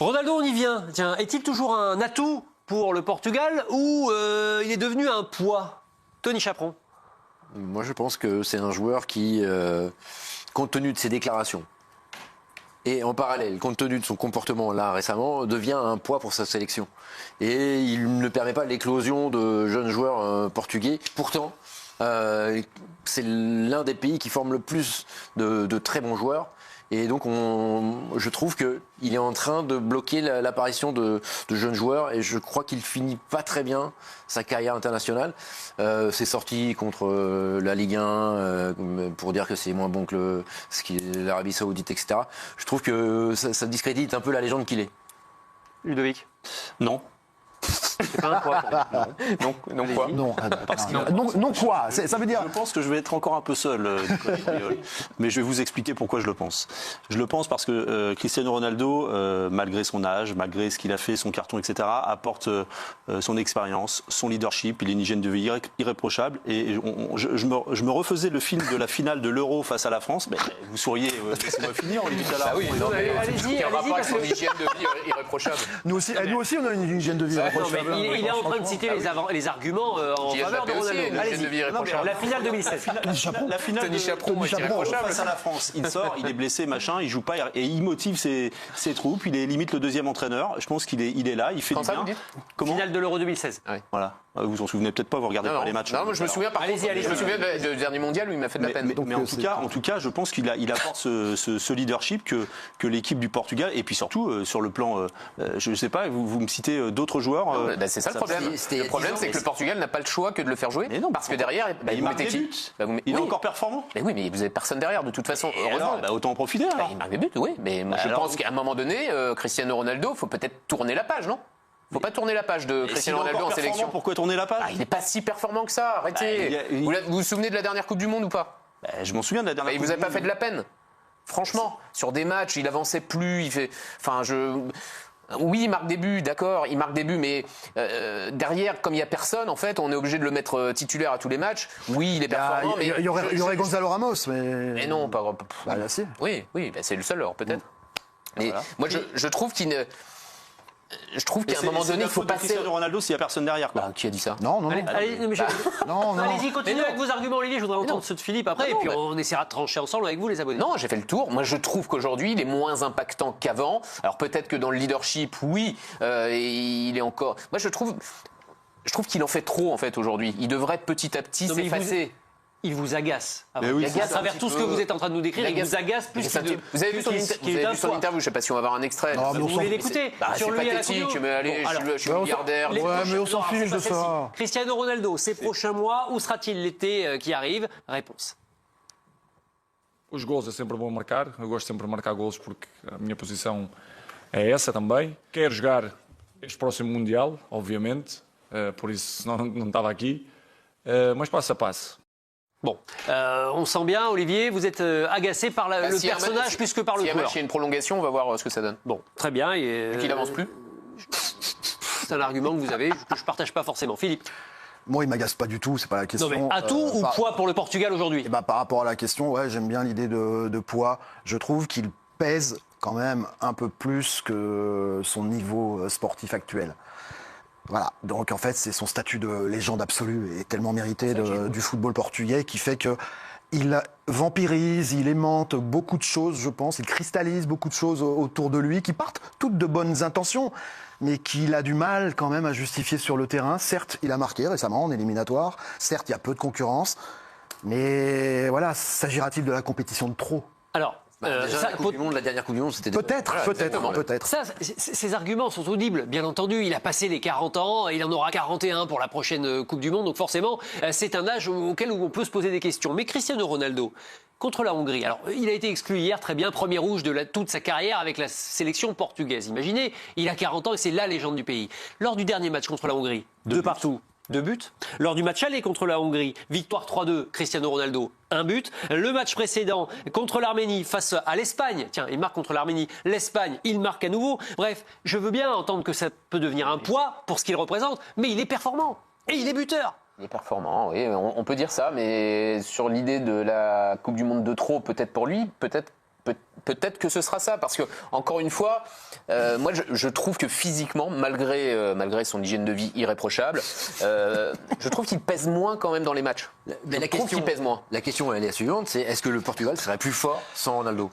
Ronaldo, on y vient. Tiens, est-il toujours un atout pour le Portugal ou il est devenu un poids? Tony Chaperon. Moi, je pense que c'est un joueur qui, compte tenu de ses déclarations, et en parallèle, compte tenu de son comportement là récemment, devient un poids pour sa sélection. Et il ne permet pas l'éclosion de jeunes joueurs portugais. Pourtant, c'est l'un des pays qui forme le plus de très bons joueurs. Et donc, je trouve qu'il est en train de bloquer l'apparition de jeunes joueurs. Et je crois qu'il finit pas très bien sa carrière internationale. C'est sorti contre la Ligue 1 pour dire que c'est moins bon que l'Arabie Saoudite, etc. Je trouve que ça discrédite un peu la légende qu'il est. Ludovic. Non. C'est pas un poids. Non quoi? Non quoi? Ça veut dire... Je pense que je vais être encore un peu seul, mais je vais vous expliquer pourquoi je le pense. Je le pense parce que Cristiano Ronaldo, malgré son âge, malgré ce qu'il a fait, son carton, etc., apporte son expérience, son leadership. Il a une hygiène de vie irréprochable. Et je me refaisais le film de la finale de l'Euro face à la France. Mais vous souriez, laissez-moi finir. On limite à la Ah oui, non, mais allez-y, rapport avec son hygiène de vie irréprochable. Nous aussi, on a une hygiène de vie irréprochable. Il est en train de citer les arguments en faveur de Ronaldo. Allez-y. La finale 2016. La finale Tony Chaperon est irréprochable face à la France. Il sort, il est blessé, machin, il joue pas et il motive ses troupes. Il est limite le deuxième entraîneur. Je pense qu'il est là, il fait du bien. Finale de l'Euro 2016. Voilà. Vous vous en souvenez peut-être pas, vous regardez pas les matchs. Non, je me souviens par contre, je me souviens du dernier mondial où il m'a fait de la peine. Mais en tout cas, je pense qu'il apporte ce leadership que l'équipe du Portugal, et puis surtout sur le plan, je ne sais pas, vous me citez d'autres joueurs. C'est ça le problème. Le problème, c'est que le Portugal n'a pas le choix que de le faire jouer. Mais non, parce que derrière, il marque des buts. Il est encore performant. Mais oui, mais vous n'avez personne derrière de toute façon. Heureusement. Autant en profiter. Il marque des buts, oui. Mais je pense qu'à un moment donné, Cristiano Ronaldo, il faut peut-être tourner la page, non? Il ne faut pas tourner la page de Cristiano Ronaldo en sélection. Pourquoi tourner la page? Il n'est pas si performant que ça, arrêtez. Vous vous souvenez de la dernière Coupe du Monde ou pas? Je m'en souviens de la dernière Il Coupe vous a du pas Monde. fait de la peine. Franchement, sur des matchs, il avançait plus, il fait... Oui, il marque des buts, d'accord, il marque des buts, mais derrière, comme il n'y a personne, en fait, on est obligé de le mettre titulaire à tous les matchs. Oui, il est performant, mais... Il y aurait Gonzalo Ramos, mais... Mais non, pas... Là, si. Oui, c'est le seul, alors, peut-être. Mais Voilà. moi, je trouve qu'il ne... Je trouve qu'à un moment donné, il faut passer... Cristiano Ronaldo s'il n'y a personne derrière, quoi. Qui a dit ça? Non. Allez-y, continuez avec vos arguments, Olivier. Je voudrais entendre ceux de Philippe après, et puis on essaiera de trancher ensemble avec vous, les abonnés. Non, j'ai fait le tour. Moi, je trouve qu'aujourd'hui, il est moins impactant qu'avant. Alors peut-être que dans le leadership, oui, il est encore... Moi, je trouve qu'il en fait trop, en fait, aujourd'hui. Il devrait petit à petit s'effacer. Il vous agace. À travers tout ce que vous êtes en train de nous décrire, il vous agace plus Vous avez vu son interview, je ne sais pas si on va avoir un extrait. Vous voulez l'écouter? Sur lui, pathétique, mais allez, je suis milliardaire. Ouais, mais on s'en fiche de ça. Cristiano Ronaldo, ces prochains mois, où sera-t-il l'été qui arrive? Réponse. Os gols é sempre bom marcar, eu gosto sempre de marcar golos porque a minha posição é essa também. Quero jogar este próximo Mundial, obviamente, por isso senão não estava aqui, mas passo a passo. Bon, on sent bien, Olivier, vous êtes agacé par le personnage plus que par le joueur. Si il y a une prolongation, on va voir ce que ça donne. Bon, très bien. Vu qu'il n'avance plus. C'est un argument que vous avez, que je ne partage pas forcément. Philippe? Moi, il m'agace pas du tout, c'est pas la question. Non, mais atout ou poids pour le Portugal aujourd'hui? Par rapport à la question, ouais, j'aime bien l'idée de poids. Je trouve qu'il pèse quand même un peu plus que son niveau sportif actuel. Voilà, donc en fait c'est son statut de légende absolue et tellement mérité du football portugais qui fait que il vampirise, il aimante beaucoup de choses, je pense, il cristallise beaucoup de choses autour de lui qui partent toutes de bonnes intentions, mais qu'il a du mal quand même à justifier sur le terrain. Certes, il a marqué récemment en éliminatoire, certes, il y a peu de concurrence, mais voilà, s'agira-t-il de la compétition de trop? Alors, la dernière Coupe du Monde, c'était... Peut-être. Ça, ces arguments sont audibles, bien entendu. Il a passé les 40 ans, il en aura 41 pour la prochaine Coupe du Monde, donc forcément, c'est un âge auquel on peut se poser des questions. Mais Cristiano Ronaldo, contre la Hongrie, alors il a été exclu hier, très bien, premier rouge de toute sa carrière avec la sélection portugaise. Imaginez, il a 40 ans et c'est la légende du pays. Lors du dernier match contre la Hongrie, 2 partout. 2 buts. Lors du match aller contre la Hongrie, victoire 3-2, Cristiano Ronaldo, 1 but. Le match précédent contre l'Arménie face à l'Espagne, tiens, il marque contre l'Arménie, l'Espagne, il marque à nouveau. Bref, je veux bien entendre que ça peut devenir un poids pour ce qu'il représente, mais il est performant et il est buteur. Il est performant, oui, on peut dire ça, mais sur l'idée de la Coupe du Monde de trop, peut-être pour lui, peut-être Peut-être que ce sera ça, parce que encore une fois, moi je trouve que physiquement, malgré son hygiène de vie irréprochable, je trouve qu'il pèse moins quand même dans les matchs. Mais je trouve qu'il pèse moins. La question, elle est la suivante, c'est est-ce que le Portugal serait plus fort sans Ronaldo?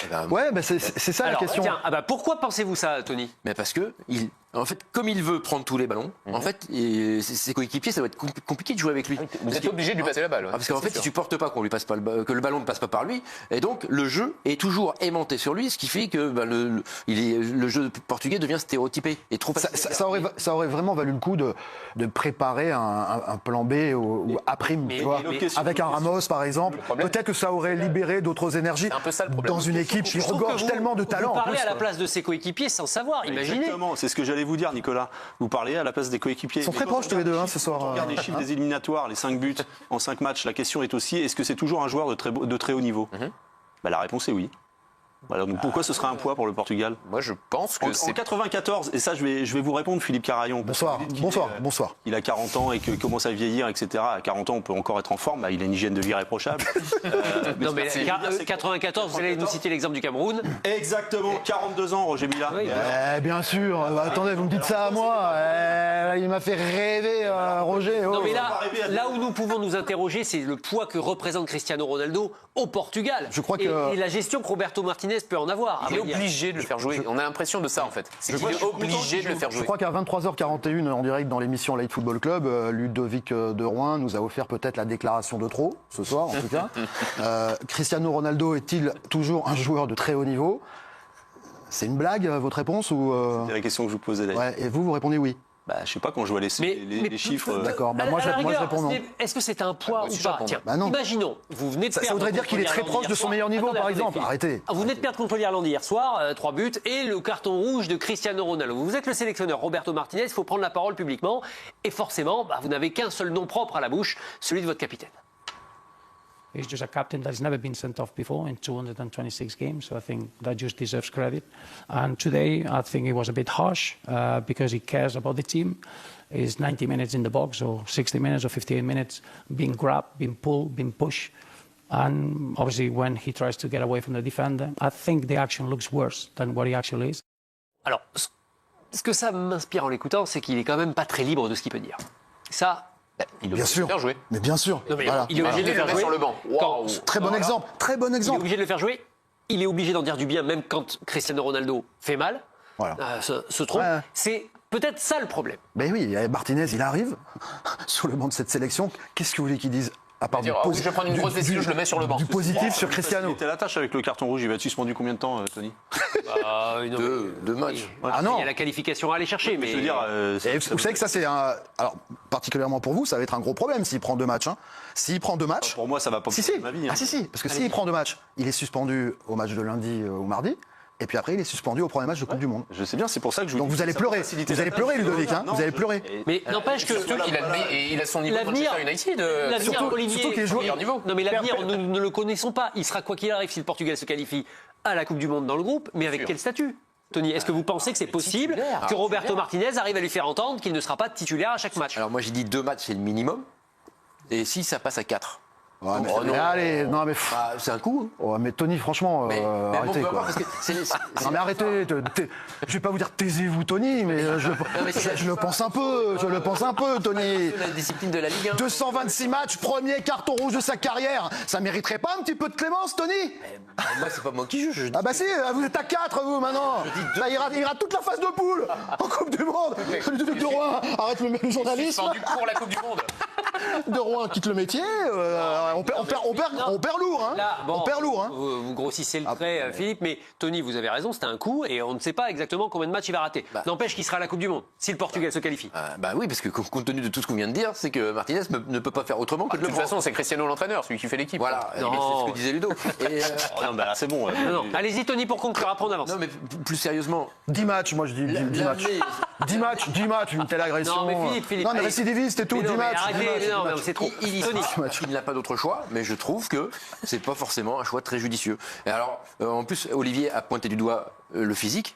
Eh ben, Ouais, c'est ça Alors, la question. tiens, pourquoi pensez-vous ça, Tony? mais parce que, en fait, comme il veut prendre tous les ballons, en fait, ses coéquipiers, ça va être compliqué de jouer avec lui. Vous êtes obligé de lui passer la balle. Ouais. Parce qu'en fait, il supporte pas qu'on lui passe pas que le ballon ne passe pas par lui, et donc le jeu est toujours aimanté sur lui, ce qui fait que le jeu portugais devient stéréotypé et trop facile. Ça aurait vraiment valu le coup de préparer un plan B ou A prime, tu vois, avec un Ramos par exemple. Peut-être que ça aurait libéré d'autres énergies C'est un peu ça le problème. dans une équipe qui Je trouve regorge que tellement de talent. Vous en parlez plus, à la quoi. place de ses coéquipiers sans savoir, imaginez. Exactement, c'est ce que j'allais vous dire, Nicolas. Vous parlez à la place des coéquipiers. Ils sont Et très quand proches on tous les regarde deux les ce chiffres, soir. Quand on regarde les chiffres des éliminatoires, les 5 buts en 5 matchs, la question est aussi est-ce que c'est toujours un joueur de très haut niveau? La réponse est oui. Voilà, donc pourquoi ce sera un poids pour le Portugal? Moi je pense que En c'est 94, et ça je vais vous répondre, Philippe Carayon. Bonsoir, bonsoir. Il a 40 ans et qu'il commence à vieillir, etc. À 40 ans, on peut encore être en forme. Il a une hygiène de vie irréprochable. Non, mais c'est- 94, vous allez nous citer l'exemple du Cameroun. Exactement, 42 ans, Roger Mila. Oui. Bien sûr. Attendez, vous me dites ça à moi. Il m'a fait rêver, Roger. Non, oh. mais on va arriver à là où nous pouvons nous interroger, c'est le poids que représente Cristiano Ronaldo au Portugal. Je crois que- et la gestion que Roberto Martinez peut en avoir. il est obligé de le faire jouer. On a l'impression de ça en fait. C'est qu'il est obligé de le faire Je jouer. crois qu'à 23h41 en direct dans l'émission Light Football Club, Ludovic de Rouen nous a offert peut-être la déclaration de trop, ce soir en tout cas. Cristiano Ronaldo est-il toujours un joueur de très haut niveau? C'est une blague, votre réponse ou C'est la question que je vous posais là. Ouais, et vous répondez oui. Bah, je sais pas quand je vois les chiffres. D'accord, bah, À moi la je rigueur, réponds non. Est-ce que c'est un poids moi ou aussi, je pas réponds Tiens, non. Bah non. imaginons, vous venez de Ça perdre voudrait dire contre qu'il est très l'Irlande proche hier de son soir. meilleur niveau, par Attendez, exemple. Philippe. Arrêtez. Vous venez de perdre contre l'Irlande hier soir, 3 buts, et le carton rouge de Cristiano Ronaldo. Vous êtes le sélectionneur Roberto Martinez, il faut prendre la parole publiquement, et forcément, vous n'avez qu'un seul nom propre à la bouche, celui de votre capitaine. He's just a captain that's never been sent off before in 226 games, so I think that just deserves credit. And today, I think it was a bit harsh because he cares about the team. He's 90 minutes in the box, or 60 minutes, or 58 minutes, being grabbed, being pulled, being pushed. And obviously, when he tries to get away from the defender, I think the action looks worse than what he actually is. Alors, ce que ça m'inspire en l'écoutant, c'est qu'il est quand même pas très libre de ce qu'il peut dire. Ça, Il est Bien obligé de sûr. le faire jouer. Mais bien sûr. non, mais Voilà. il est obligé de le Il faire met jouer. sur le banc. Quand- Waouh. Très bon exemple. Très bon Il est exemple. obligé de le faire jouer. Il est obligé d'en dire du bien, même quand Cristiano Ronaldo fait mal, Voilà. se trompe. Ouais. C'est peut-être ça le problème. Ben oui, Martinez, il arrive sur le banc de cette sélection. Qu'est-ce que vous voulez qu'il dise à part Dire, je vais prendre une grosse décision, je le mets sur le banc. du positif sur Il Cristiano. était à la tâche avec le carton rouge. Il va être suspendu combien de temps, Tony? Deux matchs. Ah non. Il y a la qualification à aller chercher, mais Je veux dire, Et vous savez que ça, c'est un. Alors, particulièrement pour vous, ça va être un gros problème s'il prend 2 matchs. Hein. S'il prend 2 matchs. pour moi, ça va pas Si, changer si. ma vie. hein. Ah, si. Parce que s'il prend 2 matchs, il est suspendu au match de lundi ou mardi. Et puis après, il est suspendu au premier match de Coupe du Monde. Je sais bien, c'est pour ça que je vous Donc dis vous que allez ça va pleurer. faciliter Vous la allez tâche. pleurer, Ludovic. Hein. Non, Vous allez je- pleurer. mais n'empêche que Surtout qu'il a son niveau de l'avenir, Manchester United. l'avenir, surtout- Olivier, surtout qu'il est joué- meilleur niveau. Non, mais l'avenir, nous ne le connaissons pas. Il sera quoi qu'il arrive si le Portugal se qualifie à la Coupe du Monde dans le groupe, mais avec sûr. quel statut? Tony, est-ce que vous pensez que c'est possible que Roberto Martinez arrive à lui faire entendre qu'il ne sera pas titulaire à chaque match? Alors moi j'ai dit 2 matchs c'est le minimum. Et si ça passe à 4. Ouais, mais, Oh, non. mais allez, non mais. Bah, c'est un coup. Hein. Oh, mais Tony, franchement, Mais bon, arrêtez peu quoi. importe, parce que Non mais arrêtez, je vais pas vous dire taisez-vous Tony, mais je le pense un peu, Tony. la discipline de la Ligue 1. 226 matchs, premier carton rouge de sa carrière, ça mériterait pas un petit peu de clémence, Tony? Moi c'est pas moi qui juge. Je dis Ah bah si, vous êtes à 4 vous maintenant. Ça ira toute la phase de poule en Coupe du Monde. Ludovic de Rouen, arrête le journalisme. Suspendu pour la Coupe du Monde. De Rouen quitte le métier, on perd lourd, hein. Là, bon, On perd lourd, hein. Vous grossissez le trait, Philippe, mais Tony, vous avez raison, c'était un coup et on ne sait pas exactement combien de matchs il va rater. N'empêche qu'il sera à la Coupe du Monde, si le Portugal se qualifie. Bah oui, parce que compte tenu de tout ce qu'on vient de dire, c'est que Martinez ne peut pas faire autrement que de De le toute prendre. façon, c'est Cristiano l'entraîneur, celui qui fait l'équipe. Voilà, Non. mais c'est ce que disait Ludo. Et, Oh, non, bah là, c'est bon. Non, allez-y, Tony, pour conclure, après on avance. non mais plus sérieusement, 10 matchs, moi je dis 10 matchs. 10 matchs, une telle agression. Non, mais Philippe, Non, mais allez. récidiviste et tout, Mais 10 non, mais matchs. arrêtez, 10 matchs, non, 10 mais matchs. c'est trop. Tony, il n'a pas d'autre choix, mais je trouve que c'est pas forcément un choix très judicieux. Et alors, en plus, Olivier a pointé du doigt le physique.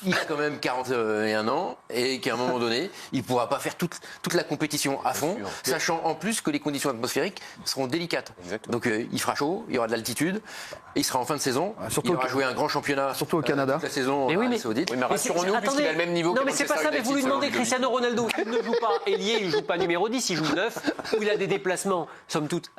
il a quand même 41 ans et qu'à un moment donné, il ne pourra pas faire toute la compétition à fond, sachant en plus que les conditions atmosphériques seront délicates. Exactement. Donc il fera chaud, il y aura de l'altitude, et il sera en fin de saison. surtout il aura joué un grand championnat. surtout au Canada. Toute la saison Mais oui, en mais- Arabie Saoudite. Oui, mais rassurons-nous, puisqu'il a le même niveau Non, que mais c'est pas Manchester ça, mais vous lui United, demandez selon Cristiano Ronaldo, il ne joue pas ailier, il joue pas numéro 10, il joue 9, où il a des déplacements, somme toute,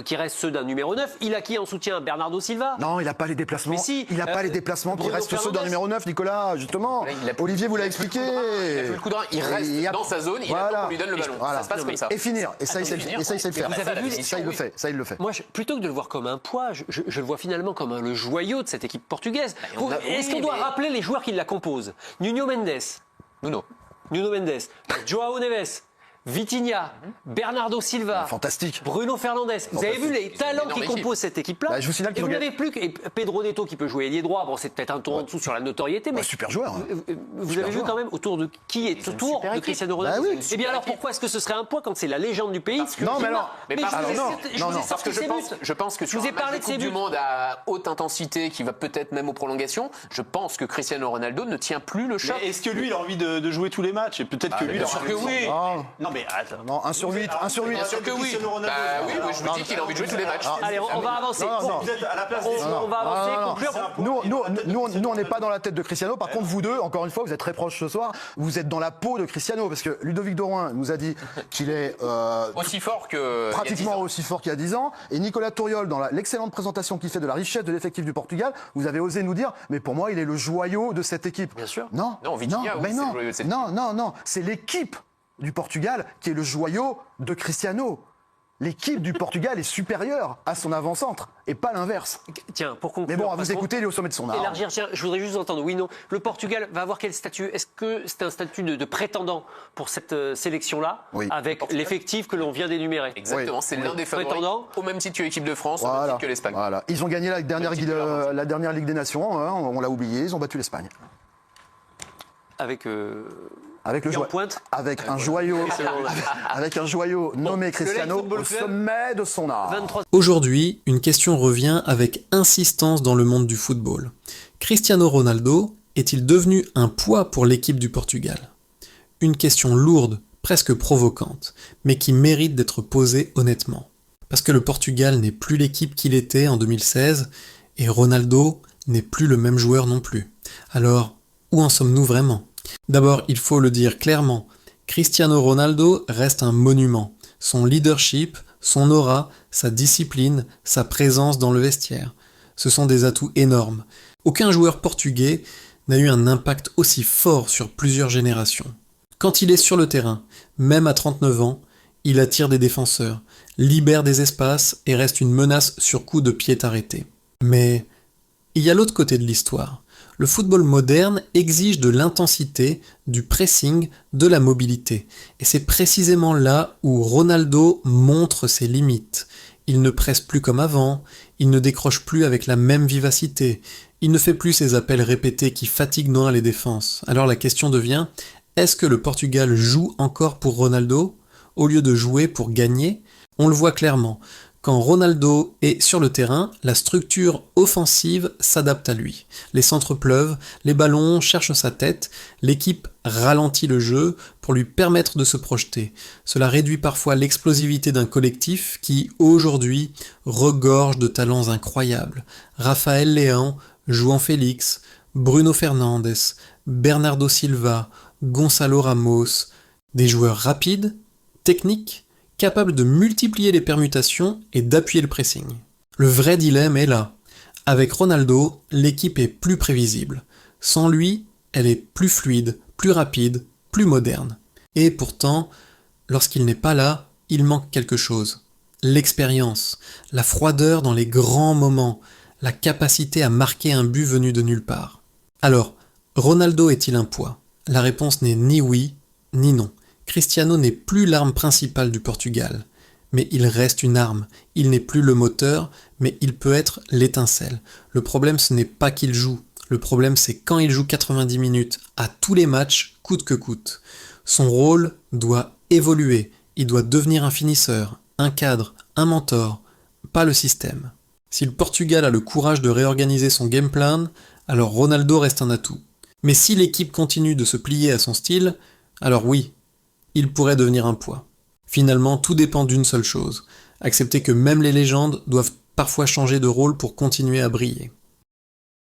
qui restent ceux d'un numéro 9. Il a qui en soutien? Bernardo Silva. Non, il n'a pas les déplacements. Mais si, il n'a pas les déplacements qui Bruno restent ceux Fernandes. d'un numéro 9, Nicolas, justement. Là, il a plus- Olivier vous l'a expliqué. Il a plus le coup de rein, il reste Et dans sa zone, il attend qu'on lui donne le ballon. Voilà. Ça se passe comme ça. Et finir. Et ça, il sait finir. le faire. vous avez vu, Ça, il le fait. Ça, il le fait. Moi, plutôt que de le voir comme un poids, je le vois finalement comme le joyau de cette équipe portugaise. Est-ce qu'on doit rappeler les joueurs qui la composent? Nuno Mendes, Nuno. Joao Neves, Vitinha, Bernardo Silva, Fantastique. Bruno Fernandes. Vous avez vu les talents énorme qui équipe. composent cette équipe-là? Bah, je vous signale Et qu'ils vous ont n'avez plus que Pedro Neto qui peut jouer ailier droit. Bon, c'est peut-être un tour en dessous sur la notoriété, mais Bah, super joueur. hein. vous Super avez vu joueur. quand même autour de qui est autour super de équipe. Cristiano Ronaldo. Bah oui. Eh bien alors pourquoi est-ce que ce serait un poids quand c'est la légende du pays? Non, mais alors- Mais parce je vous ai- que- non, je vous ai non, non. sorti Parce que ses buts. je pense que Je sur vous ai un match parlé de de ses Coupe du buts. Monde à haute intensité qui va peut-être même aux prolongations, je pense que Cristiano Ronaldo ne tient plus le choc. Mais est-ce que lui, il a envie de jouer tous les matchs? Et peut-être que lui, il bien aura sûr que envie de- oui. Ah, Non, mais attends. non, 1 sur 8. 1 sur 8. Bien sûr que oui. Cristiano Ronaldo, Bah oui, alors, oui, je me dis qu'il a envie de jouer tous les matchs. Allez, on va avancer. Non, non. Vous êtes à la place des On va avancer, conclure. Nous, on n'est pas dans la tête de Cristiano. Par contre, vous deux, encore une fois, vous êtes très proches ce soir. Vous êtes dans la peau de Cristiano. Parce que Ludovic Dorouin nous a dit qu'il est Aussi fort que. pratiquement aussi fort qu'il y a 10 ans. Et Nicolas Touriol, dans l'excellente présentation qu'il fait de la richesse de l'effectif du Portugal, vous avez osé nous dire, mais pour moi, il est le joyau de cette équipe. Bien sûr. Non, Non, Vitinha, oui, mais c'est non, le joyau de cette non, c'est l'équipe du Portugal qui est le joyau de Cristiano. L'équipe du Portugal est supérieure à son avant-centre et pas l'inverse. Tiens, pour conclure. Mais bon, à parce vous qu'on- écouter, il est au sommet de son art. Élargir, tiens, je voudrais juste entendre, oui, non. Le Portugal va avoir quel statut? Est-ce que c'est un statut de prétendant pour cette sélection-là, Oui. avec l'effectif que l'on vient d'énumérer? Exactement, Oui. c'est l'un des favoris. Prétendant. Au même titre que l'équipe de France, au même Voilà. titre que l'Espagne. Voilà. Ils ont gagné la dernière Ligue des Nations, hein, on l'a oublié, ils ont battu l'Espagne. Avec Avec, le qui en joie- pointe avec un joyau, avec un joyau nommé Cristiano Football au Club. sommet de son art. 23. Aujourd'hui, une question revient avec insistance dans le monde du football. Cristiano Ronaldo est-il devenu un poids pour l'équipe du Portugal? Une question lourde, presque provocante, mais qui mérite d'être posée honnêtement. Parce que le Portugal n'est plus l'équipe qu'il était en 2016, et Ronaldo n'est plus le même joueur non plus. Alors, où en sommes-nous vraiment? D'abord, il faut le dire clairement, Cristiano Ronaldo reste un monument. Son leadership, son aura, sa discipline, sa présence dans le vestiaire. Ce sont des atouts énormes. Aucun joueur portugais n'a eu un impact aussi fort sur plusieurs générations. Quand il est sur le terrain, même à 39 ans, il attire des défenseurs, libère des espaces et reste une menace sur coup de pied arrêté. Mais il y a l'autre côté de l'histoire. Le football moderne exige de l'intensité, du pressing, de la mobilité. Et c'est précisément là où Ronaldo montre ses limites. Il ne presse plus comme avant, il ne décroche plus avec la même vivacité, il ne fait plus ces appels répétés qui fatiguent noir les défenses. Alors la question devient, est-ce que le Portugal joue encore pour Ronaldo, au lieu de jouer pour gagner? On le voit clairement. Quand Ronaldo est sur le terrain, la structure offensive s'adapte à lui. Les centres pleuvent, les ballons cherchent sa tête, l'équipe ralentit le jeu pour lui permettre de se projeter. Cela réduit parfois l'explosivité d'un collectif qui, aujourd'hui, regorge de talents incroyables. Raphaël Leão, João Félix, Bruno Fernandes, Bernardo Silva, Gonçalo Ramos, des joueurs rapides, techniques, capable de multiplier les permutations et d'appuyer le pressing. Le vrai dilemme est là. Avec Ronaldo, l'équipe est plus prévisible. Sans lui, elle est plus fluide, plus rapide, plus moderne. Et pourtant, lorsqu'il n'est pas là, il manque quelque chose. L'expérience, la froideur dans les grands moments, la capacité à marquer un but venu de nulle part. Alors, Ronaldo est-il un poids? La réponse n'est ni oui, ni non. Cristiano n'est plus l'arme principale du Portugal, mais il reste une arme. Il n'est plus le moteur, mais il peut être l'étincelle. Le problème, ce n'est pas qu'il joue. Le problème, c'est quand il joue 90 minutes à tous les matchs, coûte que coûte. Son rôle doit évoluer. Il doit devenir un finisseur, un cadre, un mentor, pas le système. Si le Portugal a le courage de réorganiser son game plan, alors Ronaldo reste un atout. Mais si l'équipe continue de se plier à son style, alors oui, il pourrait devenir un poids. Finalement, tout dépend d'une seule chose, accepter que même les légendes doivent parfois changer de rôle pour continuer à briller.